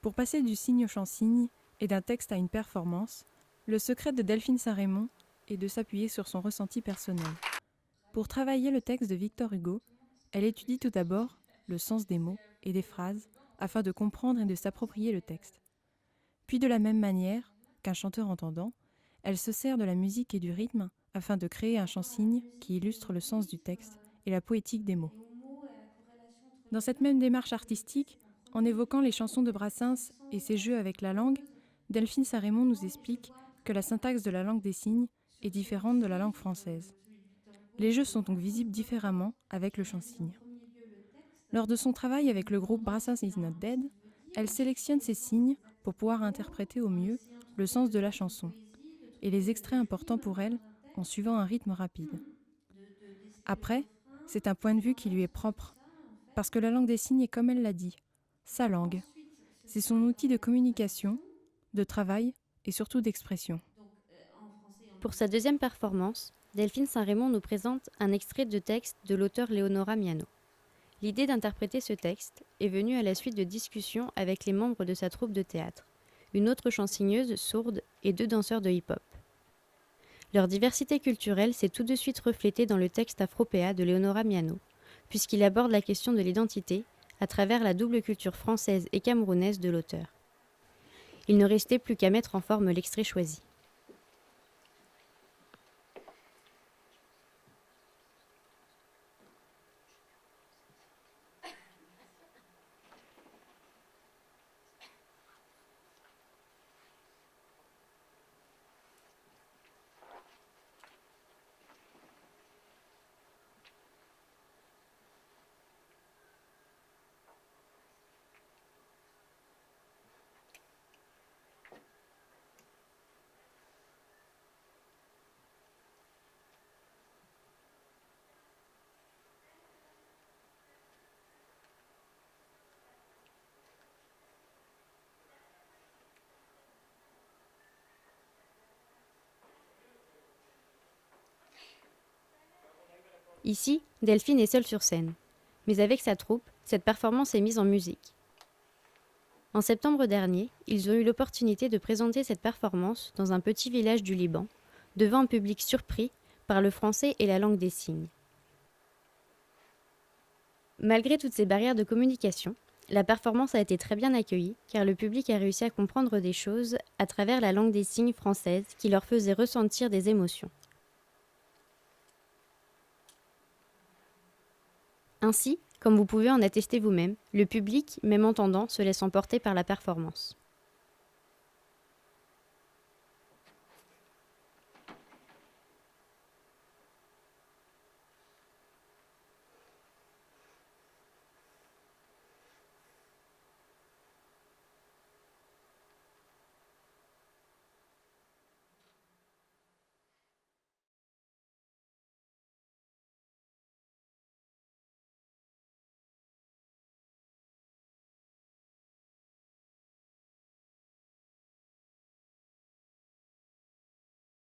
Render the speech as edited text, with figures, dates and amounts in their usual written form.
Pour passer du signe au chant-signe et d'un texte à une performance, le secret de Delphine Saint-Raymond est de s'appuyer sur son ressenti personnel. Pour travailler le texte de Victor Hugo, elle étudie tout d'abord le sens des mots et des phrases afin de comprendre et de s'approprier le texte. Puis de la même manière qu'un chanteur entendant, elle se sert de la musique et du rythme afin de créer un chant-signe qui illustre le sens du texte et la poétique des mots. Dans cette même démarche artistique, en évoquant les chansons de Brassens et ses jeux avec la langue, Delphine Saint-Raymond nous explique que la syntaxe de la langue des signes est différente de la langue française. Les jeux sont donc visibles différemment avec le chant-signe. Lors de son travail avec le groupe Brassens is not dead, elle sélectionne ces signes pour pouvoir interpréter au mieux le sens de la chanson, et les extraits importants pour elle en suivant un rythme rapide. Après, c'est un point de vue qui lui est propre, parce que la langue des signes est comme elle l'a dit, sa langue. C'est son outil de communication, de travail et surtout d'expression. Pour sa deuxième performance, Delphine Saint-Raymond nous présente un extrait de texte de l'auteur Leonora Miano. L'idée d'interpréter ce texte est venue à la suite de discussions avec les membres de sa troupe de théâtre, une autre chansigneuse sourde et 2 danseurs de hip-hop. Leur diversité culturelle s'est tout de suite reflétée dans le texte Afropéa de Leonora Miano, puisqu'il aborde la question de l'identité à travers la double culture française et camerounaise de l'auteur. Il ne restait plus qu'à mettre en forme l'extrait choisi. Ici, Delphine est seule sur scène. Mais avec sa troupe, cette performance est mise en musique. En septembre dernier, ils ont eu l'opportunité de présenter cette performance dans un petit village du Liban, devant un public surpris par le français et la langue des signes. Malgré toutes ces barrières de communication, la performance a été très bien accueillie car le public a réussi à comprendre des choses à travers la langue des signes française qui leur faisait ressentir des émotions. Ainsi, comme vous pouvez en attester vous-même, le public, même entendant, se laisse emporter par la performance.